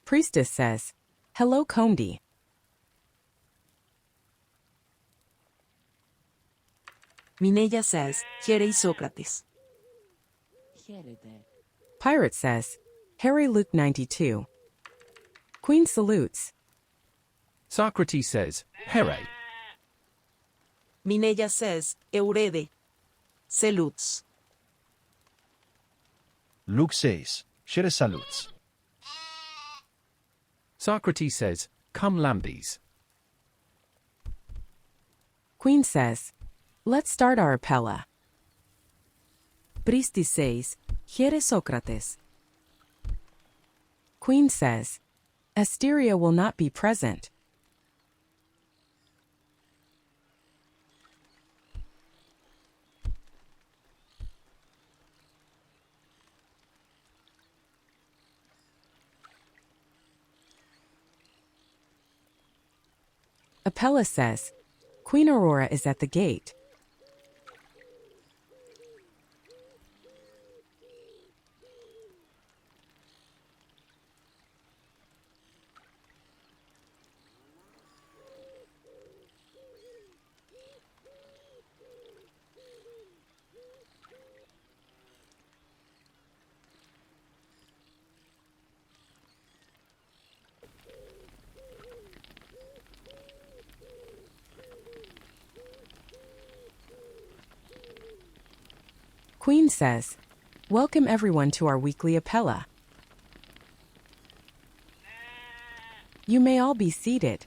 Priestess says, "Hello, Comdi." Mineya says, Here Socrates. Pirate says, "Harry Luke 92." Queen salutes. Socrates says, Here. Mineya says, Eurede. Salutes. Luke says, Here salutes. Socrates says, Come lambis. Queen says, "Let's start our Apella." Priestess says, "Here Socrates." Queen says, "Asteria will not be present." Apella says, "Queen Aurora is at the gate." Queen says, "Welcome everyone to our weekly Apella. You may all be seated."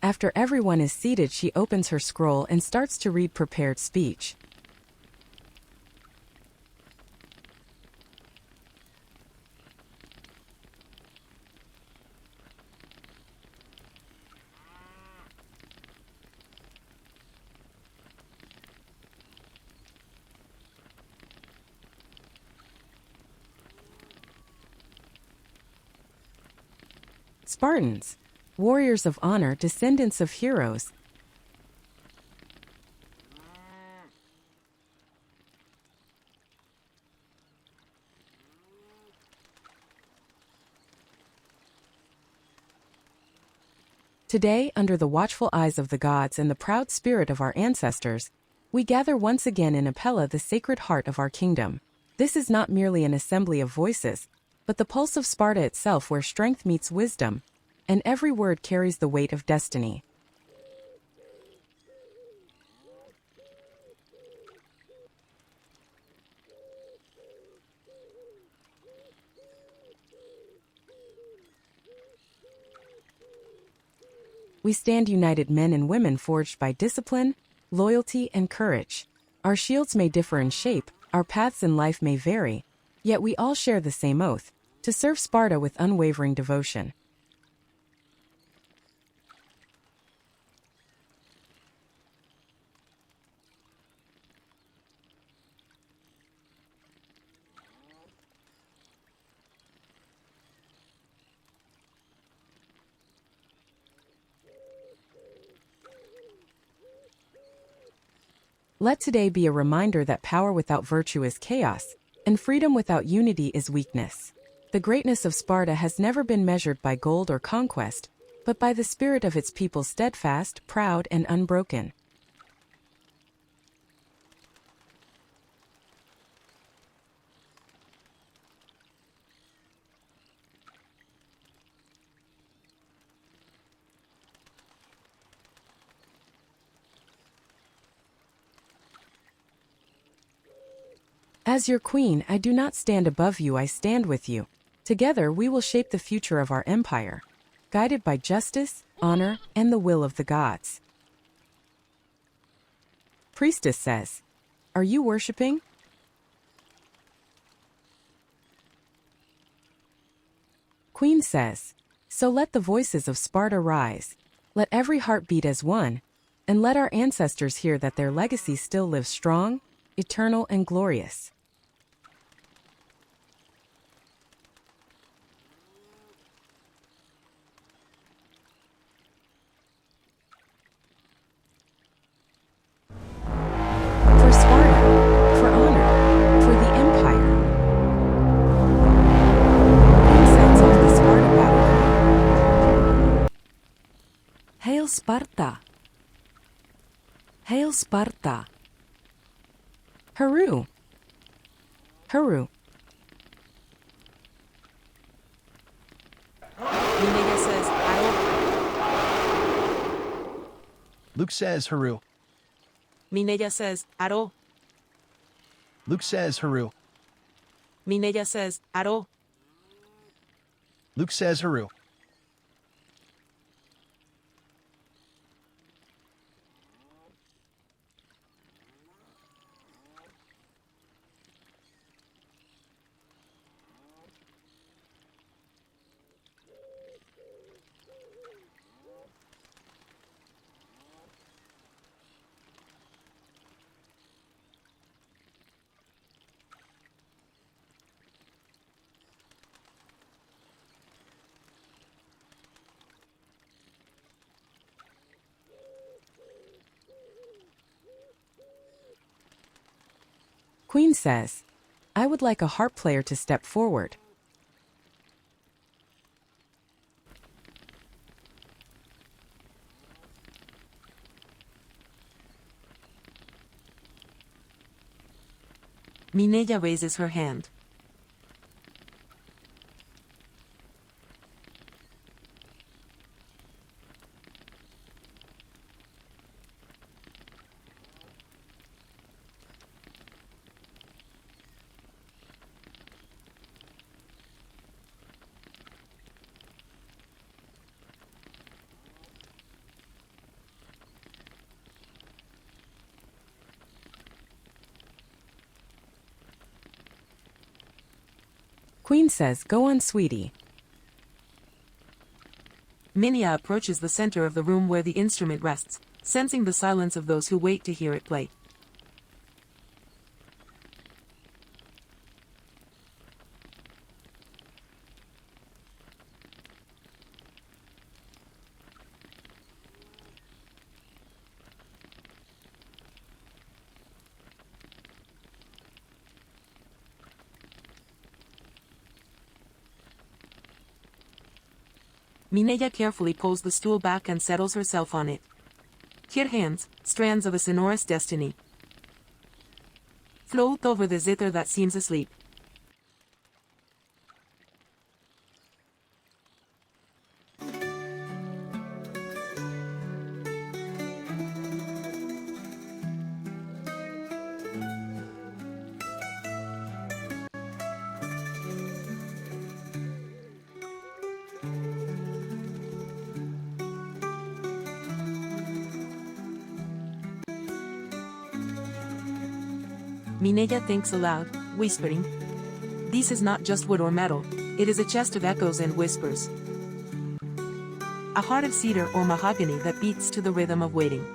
After everyone is seated, she opens her scroll and starts to read prepared speech. Spartans, warriors of honor, descendants of Hieros. Today, under the watchful eyes of the gods and the proud spirit of our ancestors, we gather once again in Apella, the sacred heart of our kingdom. This is not merely an assembly of voices, but the pulse of Sparta itself, where strength meets wisdom, and every word carries the weight of destiny. We stand united, men and women forged by discipline, loyalty, and courage. Our shields may differ in shape, our paths in life may vary, yet we all share the same oath: to serve Sparta with unwavering devotion. Let today be a reminder that power without virtue is chaos, and freedom without unity is weakness. The greatness of Sparta has never been measured by gold or conquest, but by the spirit of its people, steadfast, proud, and unbroken. As your queen, I do not stand above you, I stand with you. Together we will shape the future of our empire, guided by justice, honor, and the will of the gods. Priestess says, "Are you worshipping?" Queen says, "So let the voices of Sparta rise. Let every heart beat as one, and let our ancestors hear that their legacy still lives strong, eternal, and glorious." For Sparta, for honor, for the empire. Incense on the Sparta battlefield. Hail Sparta! Hail Sparta! Haru! Haru! Mineya says, Aro. Luke says Haru. Mineya says, Aro. Luke says Haru. Mineya says, Aro. Luke says Haru. Queen says, "I would like a harp player to step forward." Mineya raises her hand. Queen says, "Go on, sweetie." Mineya approaches the center of the room where the instrument rests, sensing the silence of those who wait to hear it play. Mineya carefully pulls the stool back and settles herself on it. Her hands, strands of a sonorous destiny, float over the zither that seems asleep. Mineya thinks aloud, whispering, "This is not just wood or metal, it is a chest of echoes and whispers. A heart of cedar or mahogany that beats to the rhythm of waiting."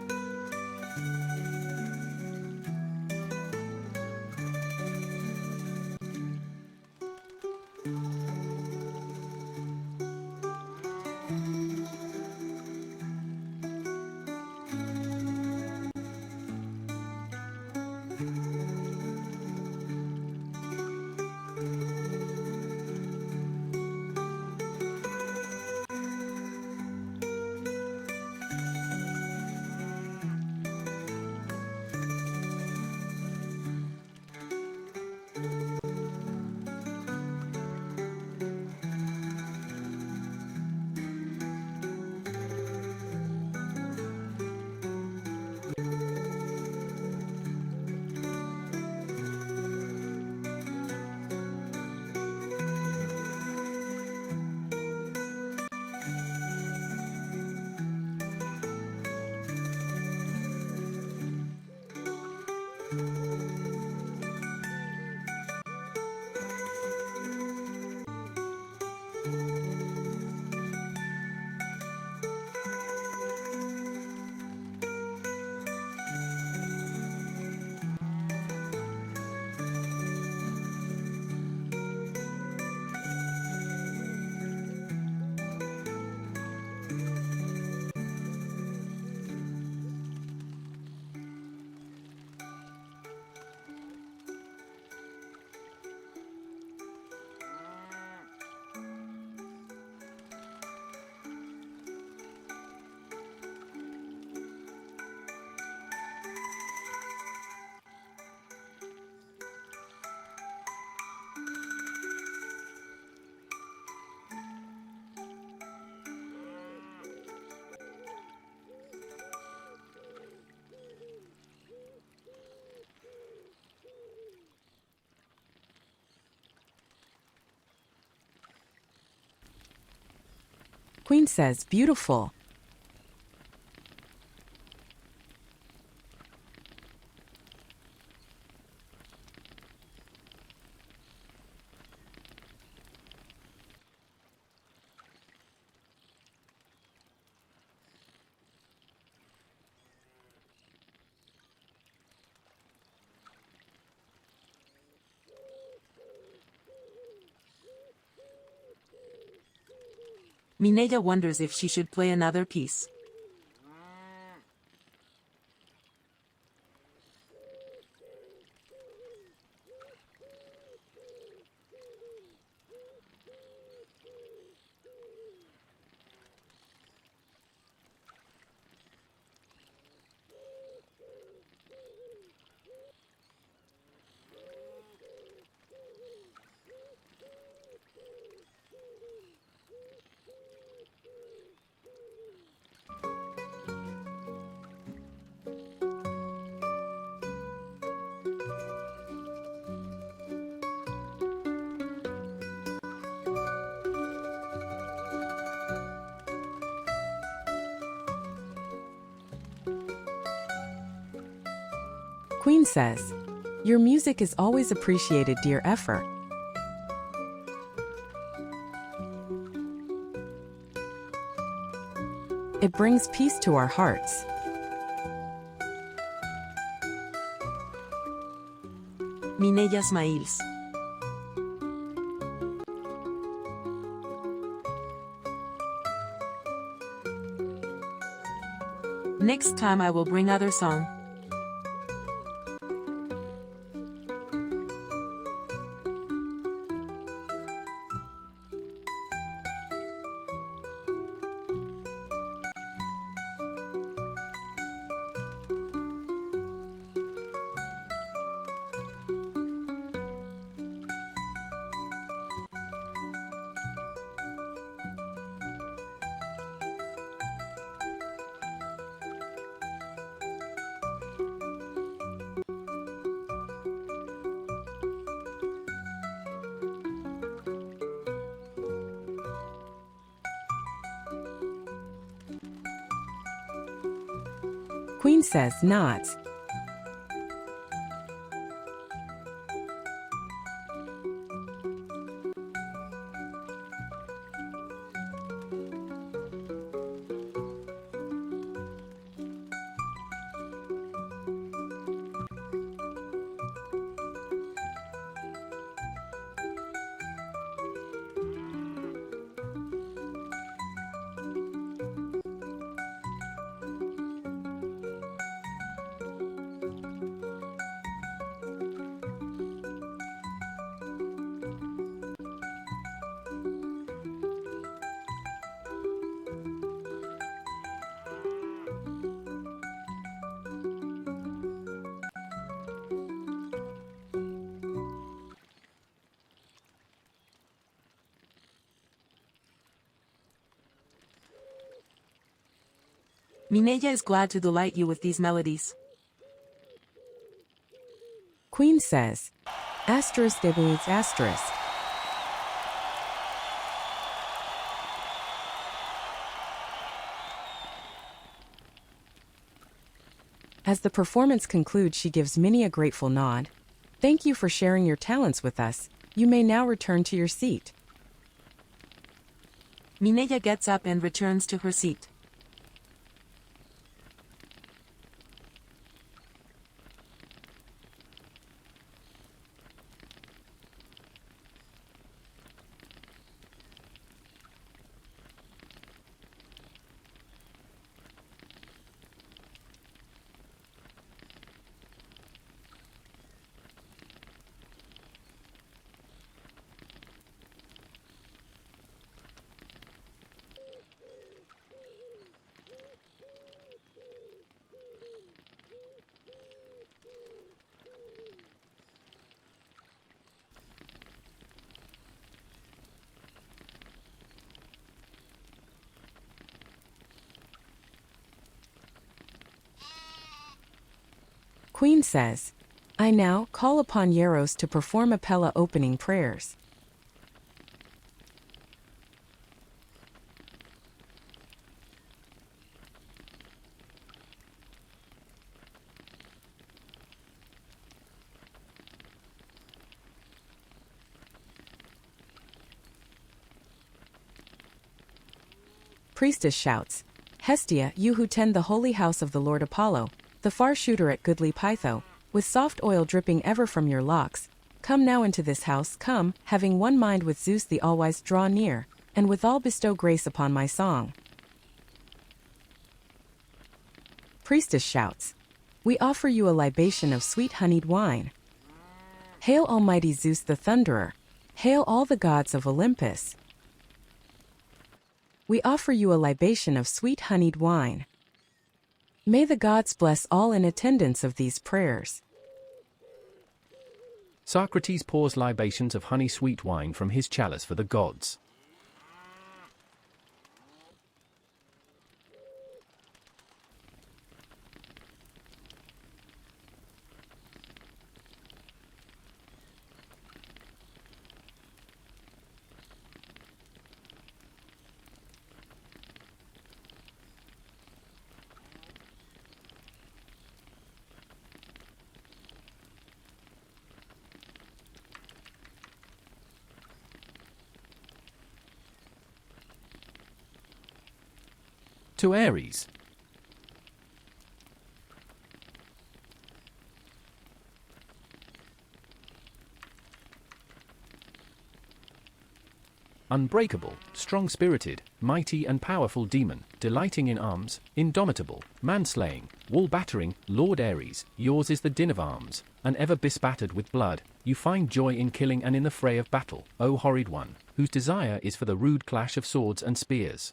Queen says, beautiful. Mineya wonders if she should play another piece. Queen says, your music is always appreciated, dear Ephor. It brings peace to our hearts. Mineya smiles. Next time I will bring other song. Queen says, nods. Mineya is glad to delight you with these melodies. Queen says, asterisk debuts asterisk. As the performance concludes, she gives Minnie a grateful nod. Thank you for sharing your talents with us. You may now return to your seat. Mineya gets up and returns to her seat. Queen says, I now call upon Hieros to perform Apella opening prayers. Priestess shouts, Hestia, you who tend the holy house of the Lord Apollo, the far shooter at goodly Pytho, with soft oil dripping ever from your locks, come now into this house, come, having one mind with Zeus the all-wise, draw near, and withal bestow grace upon my song. Priestess shouts, we offer you a libation of sweet honeyed wine. Hail almighty Zeus the Thunderer, hail all the gods of Olympus. We offer you a libation of sweet honeyed wine. May the gods bless all in attendance of these prayers. Socrates pours libations of honey-sweet wine from his chalice for the gods. To Ares. Unbreakable, strong-spirited, mighty and powerful demon, delighting in arms, indomitable, man-slaying, wall-battering, Lord Ares, yours is the din of arms, and ever bespattered with blood, you find joy in killing and in the fray of battle, O horrid one, whose desire is for the rude clash of swords and spears.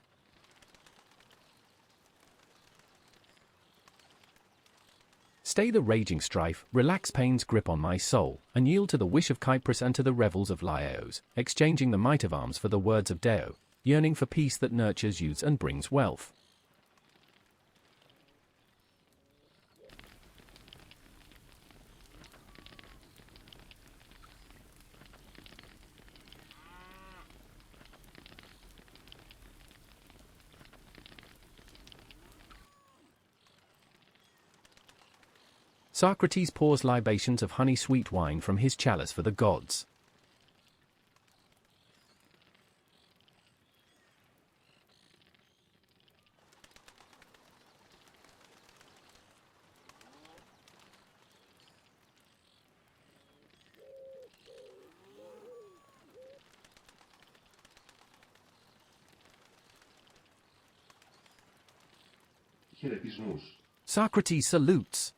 Stay the raging strife, relax pain's grip on my soul, and yield to the wish of Cyprus and to the revels of Laios, exchanging the might of arms for the words of Deo, yearning for peace that nurtures youths and brings wealth. Socrates pours libations of honey-sweet wine from his chalice for the gods. Socrates salutes.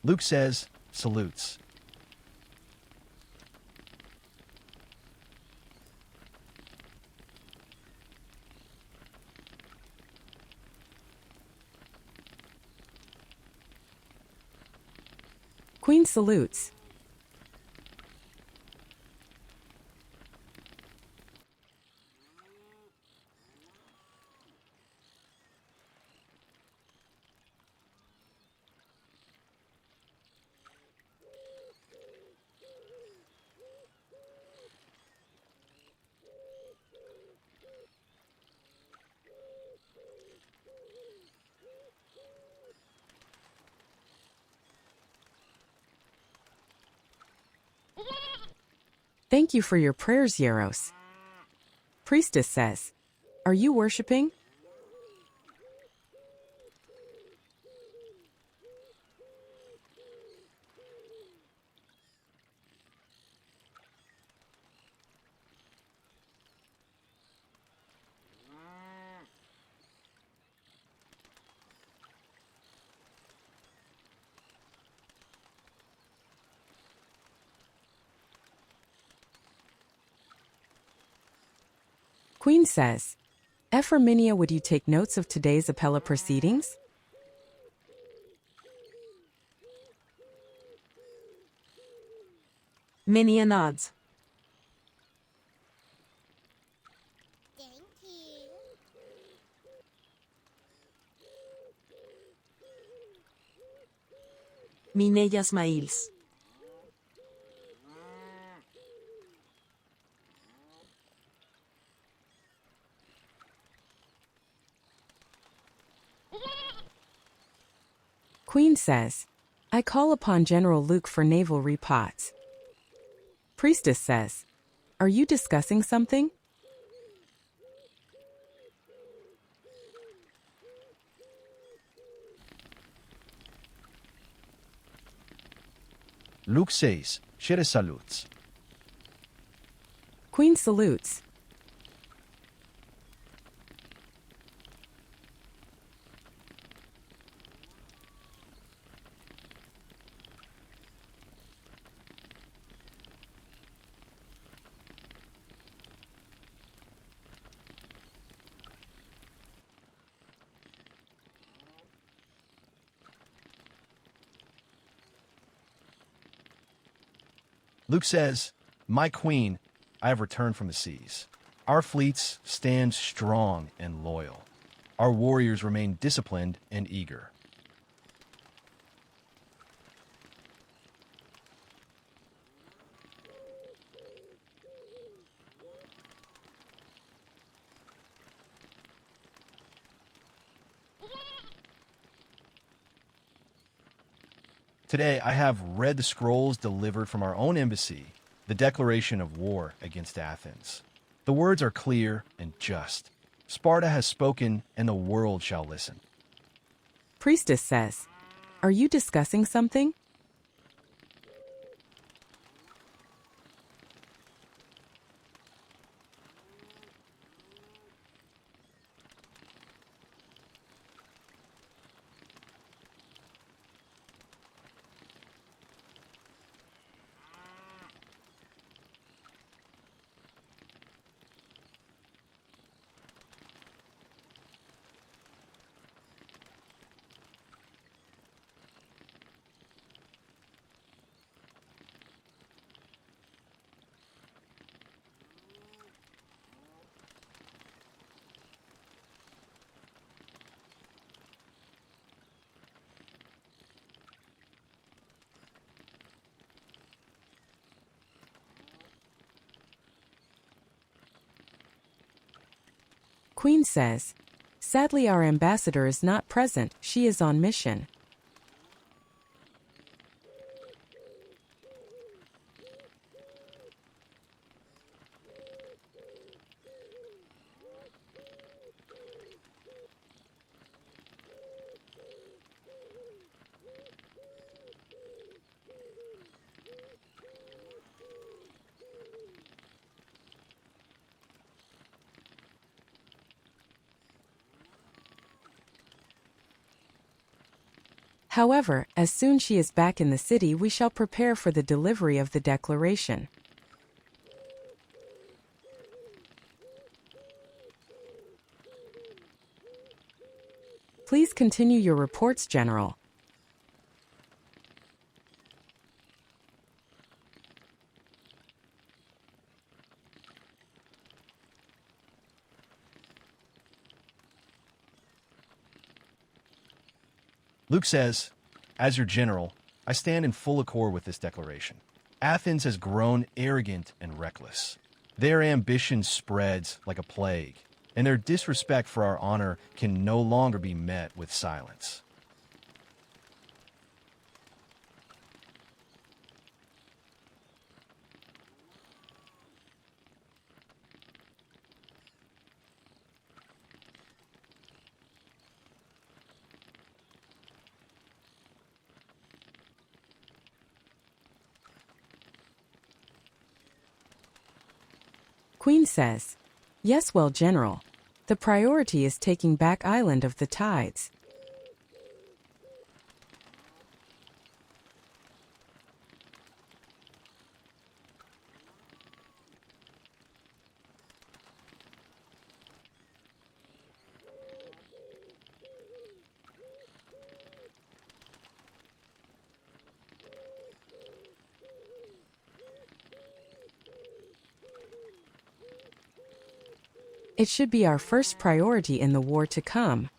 Luke says, salutes. Queen salutes. Thank you for your prayers, Hieros. Priestess says, are you worshipping? Queen says, Ephor, Mineya, would you take notes of today's Apella proceedings? Mineya nods. Thank you. Mineya smiles. Queen says, I call upon General Luke for naval repots. Priestess says, are you discussing something? Luke says, Shere salutes. Queen salutes. Luke says, My queen, I have returned from the seas. Our fleets stand strong and loyal. Our warriors remain disciplined and eager. Today, I have read the scrolls delivered from our own embassy, the declaration of war against Athens. The words are clear and just. Sparta has spoken, and the world shall listen. Priestess says, are you discussing something? Queen says, sadly our ambassador is not present, she is on mission. However, as soon she is back in the city, we shall prepare for the delivery of the declaration. Please continue your reports, General. Luke says, As your general, I stand in full accord with this declaration. Athens has grown arrogant and reckless. Their ambition spreads like a plague, and their disrespect for our honor can no longer be met with silence. Queen says, yes, well, General. The priority is taking back Island of the Tides. It should be our first priority in the war to come.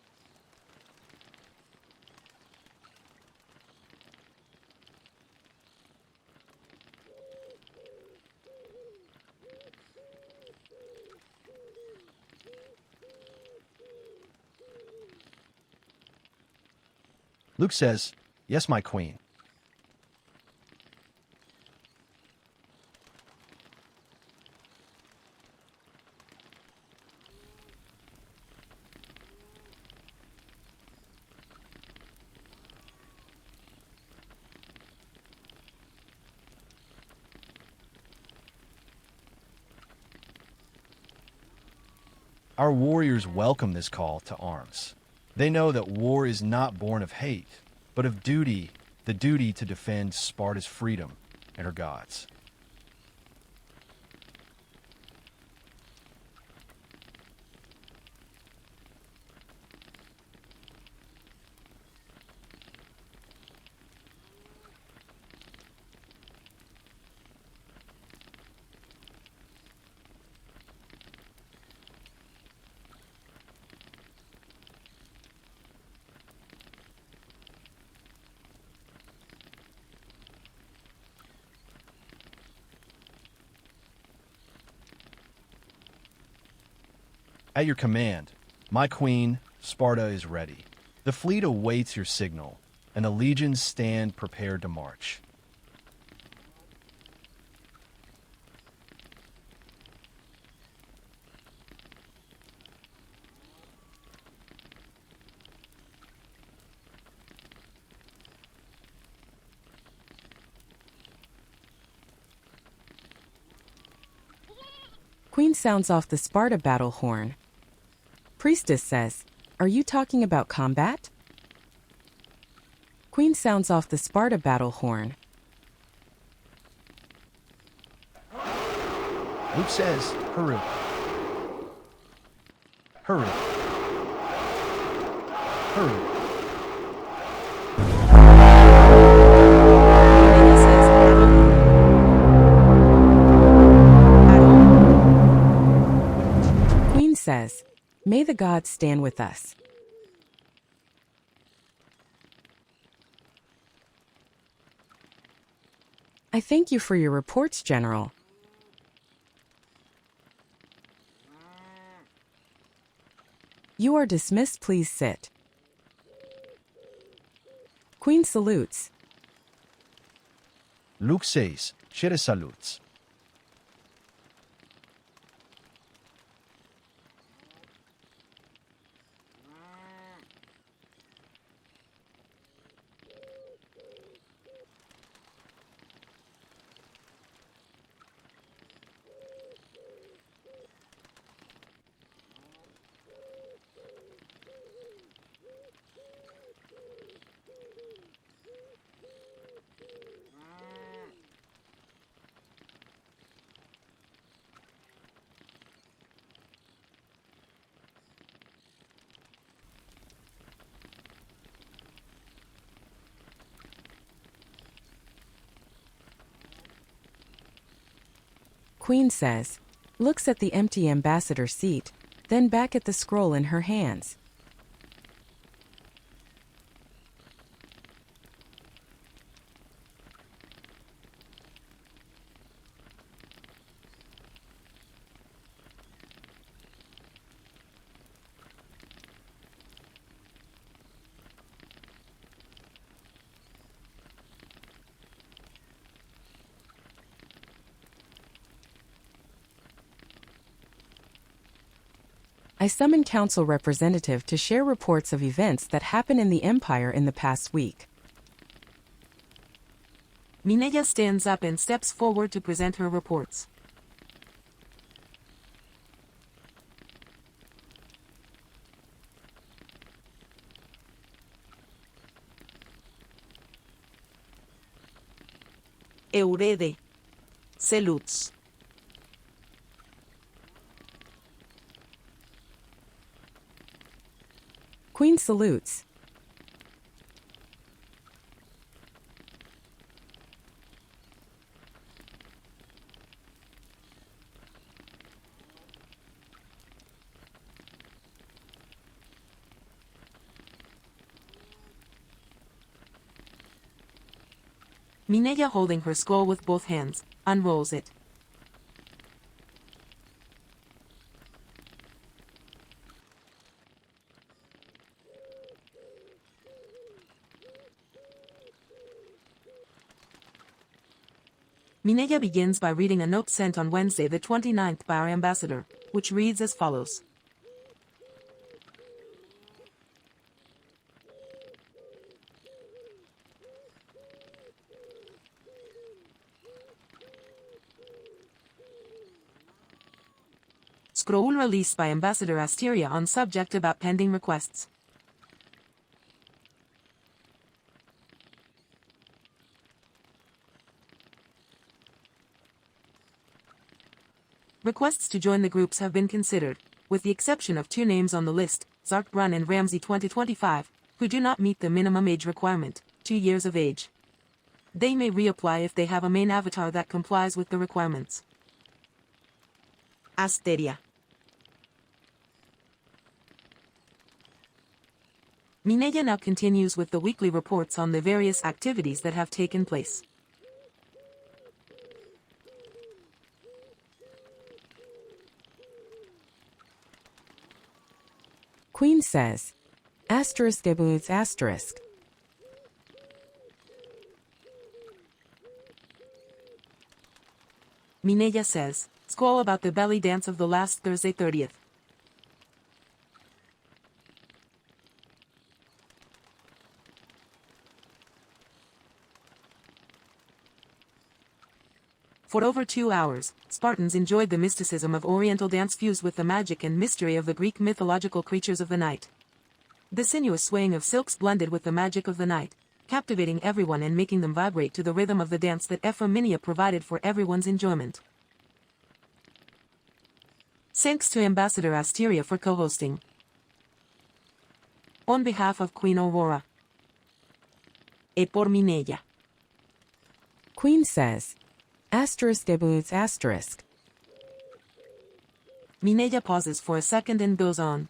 Luke says, "Yes, my queen." Our warriors welcome this call to arms. They know that war is not born of hate, but of duty, the duty to defend Sparta's freedom and her gods. At your command, my queen, Sparta is ready. The fleet awaits your signal, and the legions stand prepared to march. Queen sounds off the Sparta battle horn. Priestess says, "Are you talking about combat?" Queen sounds off the Sparta battle horn. Luke says, "Hurry. Hurry. Hurry." Mineya says, Queen says, "May the gods stand with us." I thank you for your reports, General. You are dismissed. Please sit. Queen salutes. Luke says, "Chere salutes." Queen says, looks at the empty ambassador seat, then back at the scroll in her hands. I summon council representative to share reports of events that happen in the Empire in the past week. Mineya stands up and steps forward to present her reports. Eurede. Salutes. Queen salutes. Mineya, holding her scroll with both hands, unrolls it. Mineya begins by reading a note sent on Wednesday the 29th by our ambassador, which reads as follows. Scroll released by Ambassador Asteria on subject about pending requests. Requests to join the groups have been considered, with the exception of 2 names on the list, Zark Brun and Ramsey 2025, who do not meet the minimum age requirement, 2 years of age. They may reapply if they have a main avatar that complies with the requirements. Asteria. Mineya now continues with the weekly reports on the various activities that have taken place. Queen says, asterisk ebudes asterisk. Mineya says, scroll about the belly dance of the last Thursday 30th. For over 2 hours, Spartans enjoyed the mysticism of Oriental dance fused with the magic and mystery of the Greek mythological creatures of the night. The sinuous swaying of silks blended with the magic of the night, captivating everyone and making them vibrate to the rhythm of the dance that Ephor Mineya provided for everyone's enjoyment. Thanks to Ambassador Asteria for co-hosting. On behalf of Queen Aurora. Ephor Mineya. Queen says, asterisk ebudes asterisk. Mineya pauses for a second and goes on.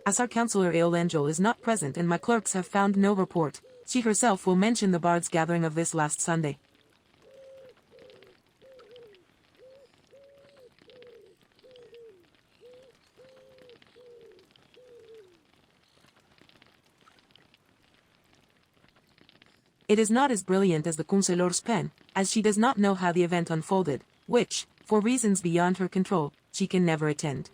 As our counselor Aolangel is not present and my clerks have found no report, she herself will mention the Bards' gathering of this last Sunday. It is not as brilliant as the Conselor's pen, as she does not know how the event unfolded, which, for reasons beyond her control, she can never attend.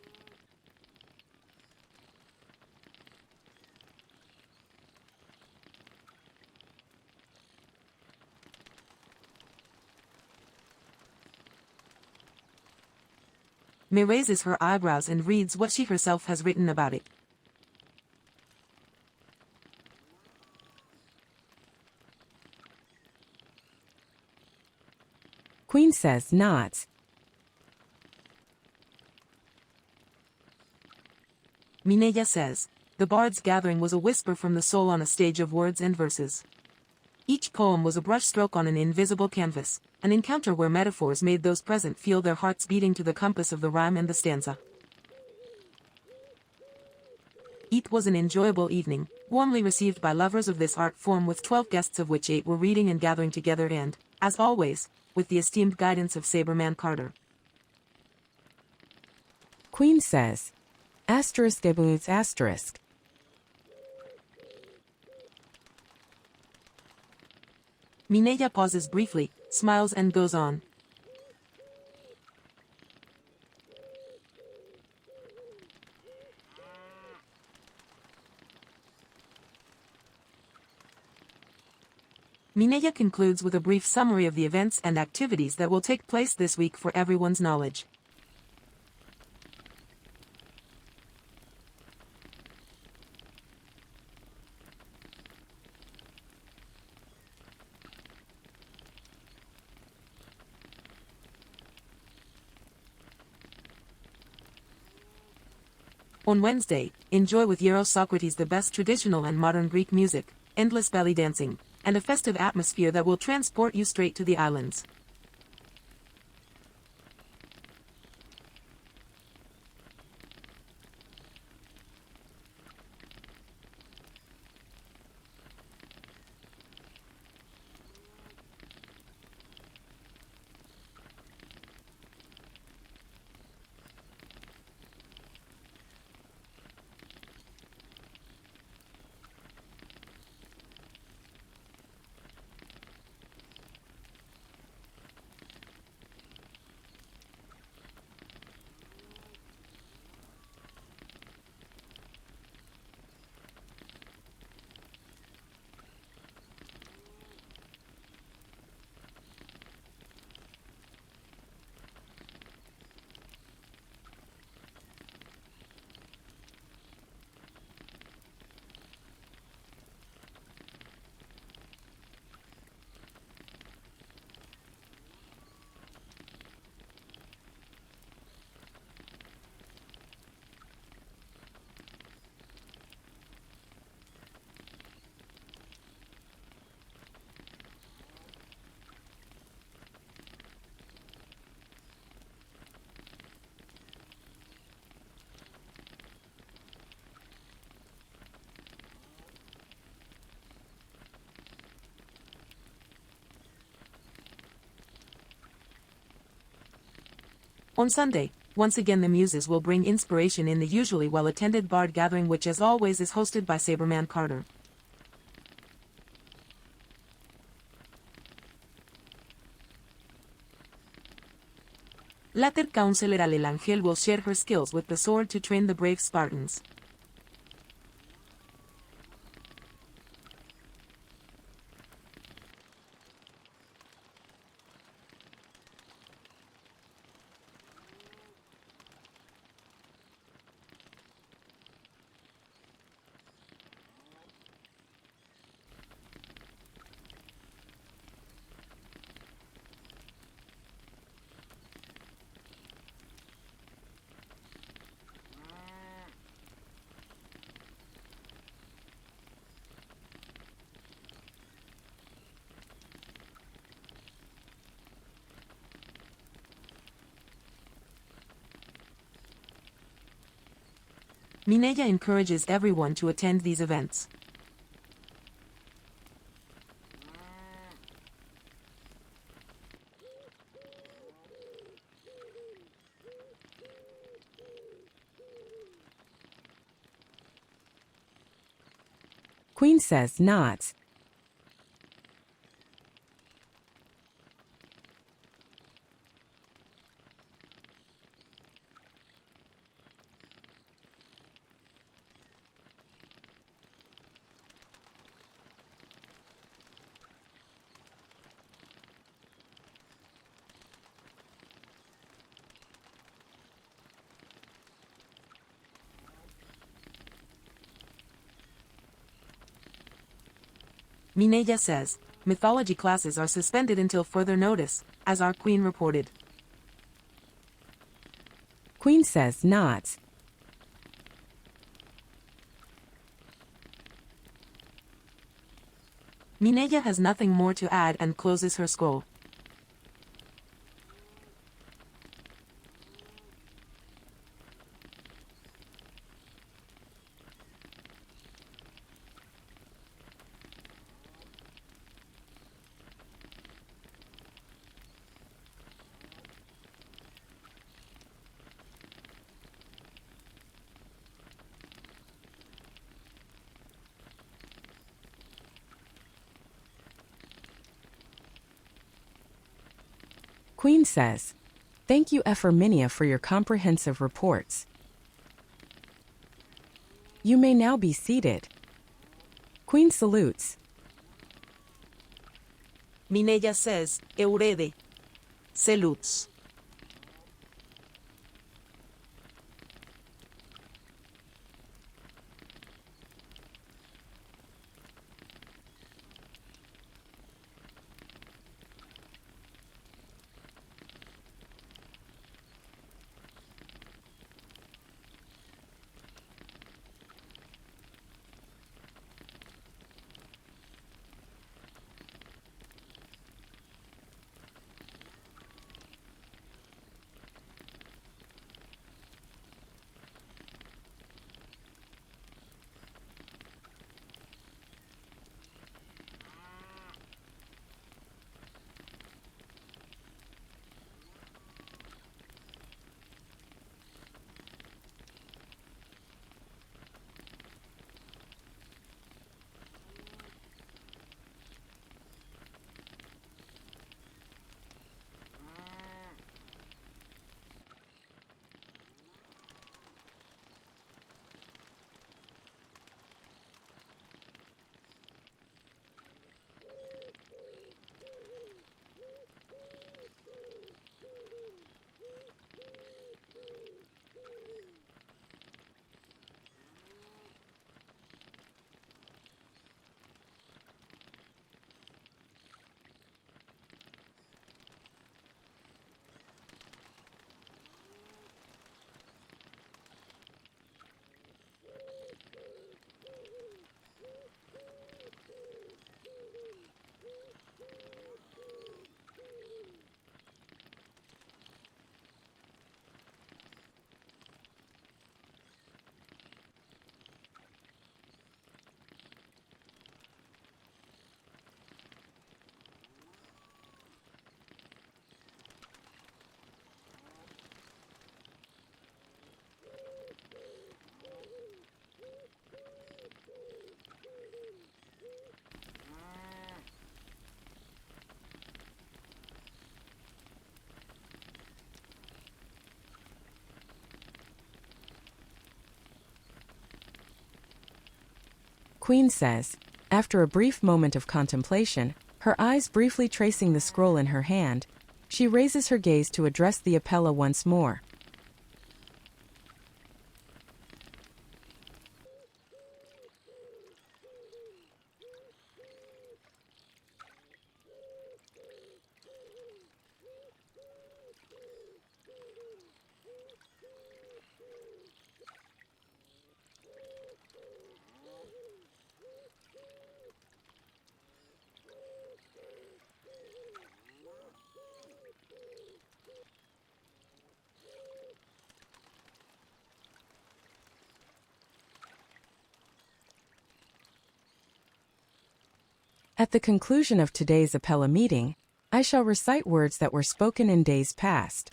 May raises her eyebrows and reads what she herself has written about it. Queen says not. Mineya says, the Bards' gathering was a whisper from the soul on a stage of words and verses. Each poem was a brushstroke on an invisible canvas, an encounter where metaphors made those present feel their hearts beating to the compass of the rhyme and the stanza. It was an enjoyable evening, warmly received by lovers of this art form, with 12 guests of which 8 were reading and gathering together and, as always, with the esteemed guidance of Saberman Carter. Queen says, asterisk ebudes asterisk. Mineya pauses briefly, smiles and goes on. Mineya concludes with a brief summary of the events and activities that will take place this week for everyone's knowledge. On Wednesday, enjoy with Hieros Socrates the best traditional and modern Greek music, endless belly dancing, and a festive atmosphere that will transport you straight to the islands. On Sunday, once again the Muses will bring inspiration in the usually well-attended bard gathering, which as always is hosted by Saberman Carter. Later counselor El Angel will share her skills with the sword to train the brave Spartans. Mineya encourages everyone to attend these events. Queen says not. Mineya says, mythology classes are suspended until further notice, as our queen reported. Queen says not. Mineya has nothing more to add and closes her scroll. Queen says, "Thank you, Ephor Mineya, for your comprehensive reports. You may now be seated." Queen salutes. Mineya says, Eurede. Salutes. Queen says, after a brief moment of contemplation, her eyes briefly tracing the scroll in her hand, she raises her gaze to address the Apella once more. At the conclusion of today's Apella meeting, I shall recite words that were spoken in days past.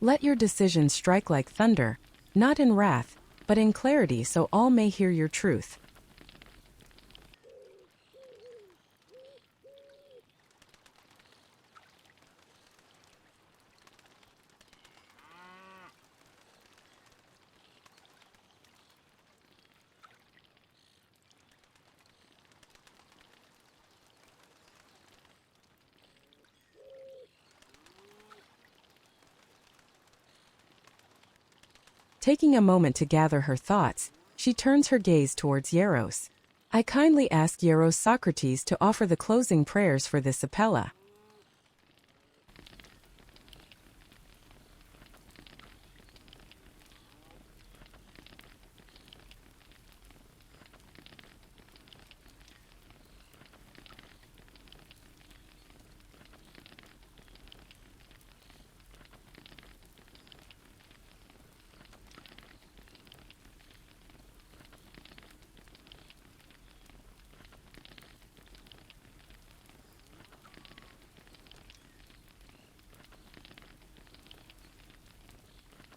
Let your decision strike like thunder, not in wrath, but in clarity so all may hear your truth. Taking a moment to gather her thoughts, she turns her gaze towards Hieros. I kindly ask Hieros Socrates to offer the closing prayers for this Apella.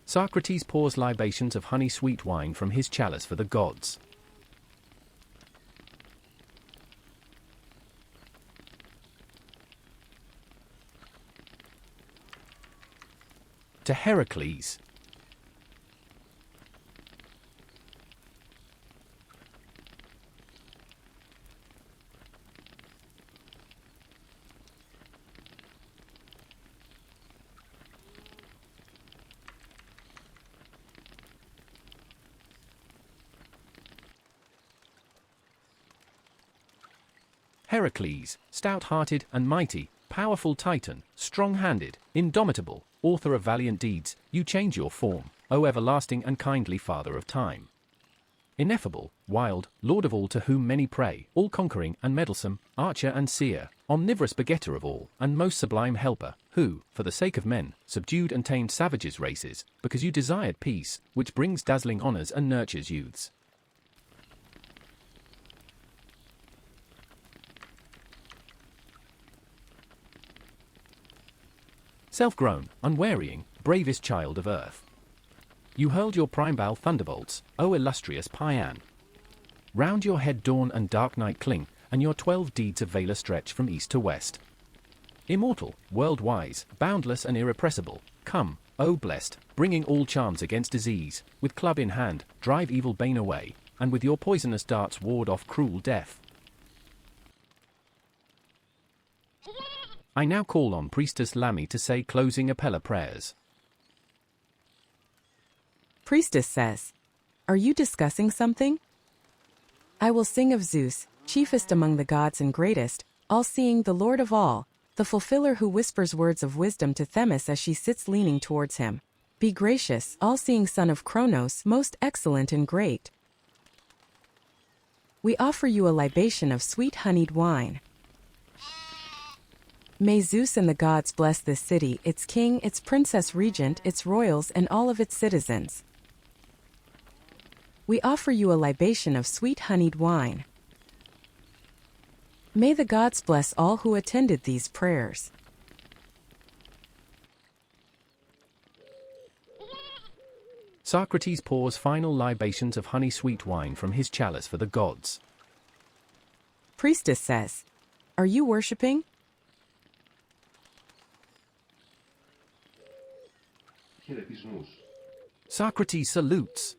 Socrates pours libations of honey-sweet wine from his chalice for the gods. To Heracles. Heracles, stout-hearted and mighty, powerful Titan, strong-handed, indomitable, author of valiant deeds, you change your form, O everlasting and kindly Father of time. Ineffable, wild, Lord of all to whom many pray, all-conquering and meddlesome, archer and seer, omnivorous begetter of all, and most sublime helper, who, for the sake of men, subdued and tamed savages' races, because you desired peace, which brings dazzling honors and nurtures youths. Self-grown, unwearying, bravest child of earth. You hurled your prime-bow thunderbolts, O illustrious Paean. Round your head dawn and dark night cling, and your 12 deeds of valor stretch from east to west. Immortal, world-wise, boundless and irrepressible, come, O blessed, bringing all charms against disease, with club in hand, drive evil bane away, and with your poisonous darts ward off cruel death. I now call on Priestess Lamy to say closing Apella prayers. Priestess says, are you discussing something? I will sing of Zeus, chiefest among the gods and greatest, all-seeing the Lord of all, the fulfiller who whispers words of wisdom to Themis as she sits leaning towards him. Be gracious, all-seeing son of Kronos, most excellent and great. We offer you a libation of sweet honeyed wine. May Zeus and the gods bless this city, its king, its princess regent, its royals, and all of its citizens. We offer you a libation of sweet honeyed wine. May the gods bless all who attended these prayers. Socrates pours final libations of honey-sweet wine from his chalice for the gods. Priestess says, are you worshipping? Socrates salutes.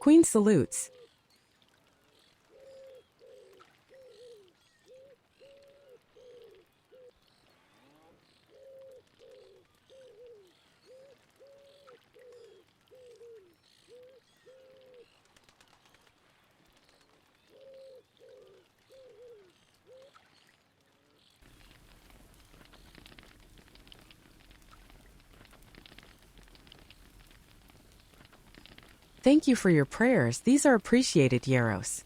Queen salutes. Thank you for your prayers. These are appreciated, Hieros.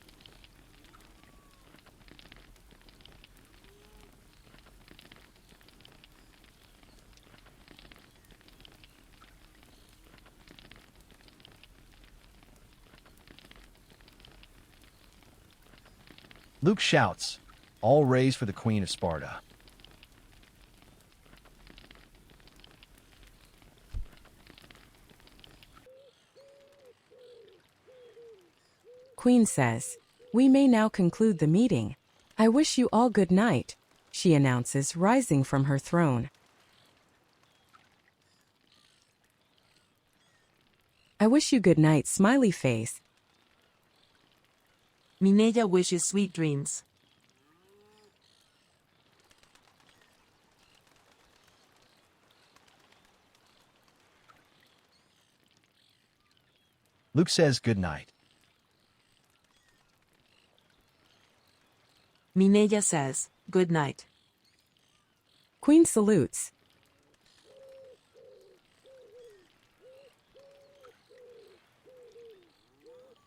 Luke shouts, all raise for the Queen of Sparta. Queen says, "We may now conclude the meeting. I wish you all good night," she announces, rising from her throne. "I wish you good night, smiley face." Mineya wishes sweet dreams. Luke says good night. Mineya says, good night. Queen salutes.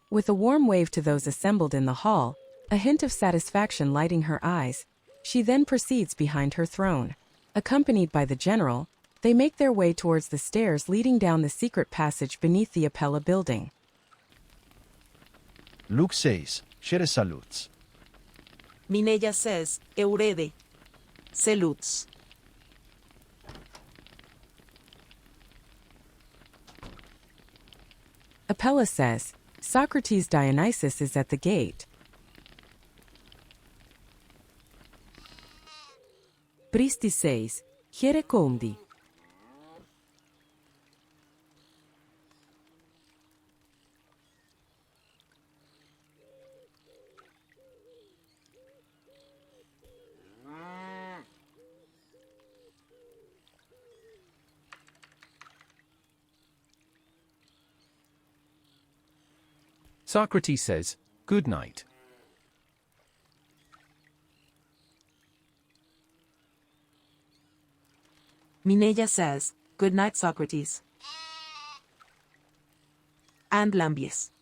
With a warm wave to those assembled in the hall, a hint of satisfaction lighting her eyes, she then proceeds behind her throne. Accompanied by the general, they make their way towards the stairs leading down the secret passage beneath the Apella building. Luke says, Shere saluts. Mineya says, Eurede. Salutes. Apella says, Socrates Dionysus is at the gate. Pristi says, Here condi. Socrates says, good night. Mineya says, good night, Socrates. And Lambies.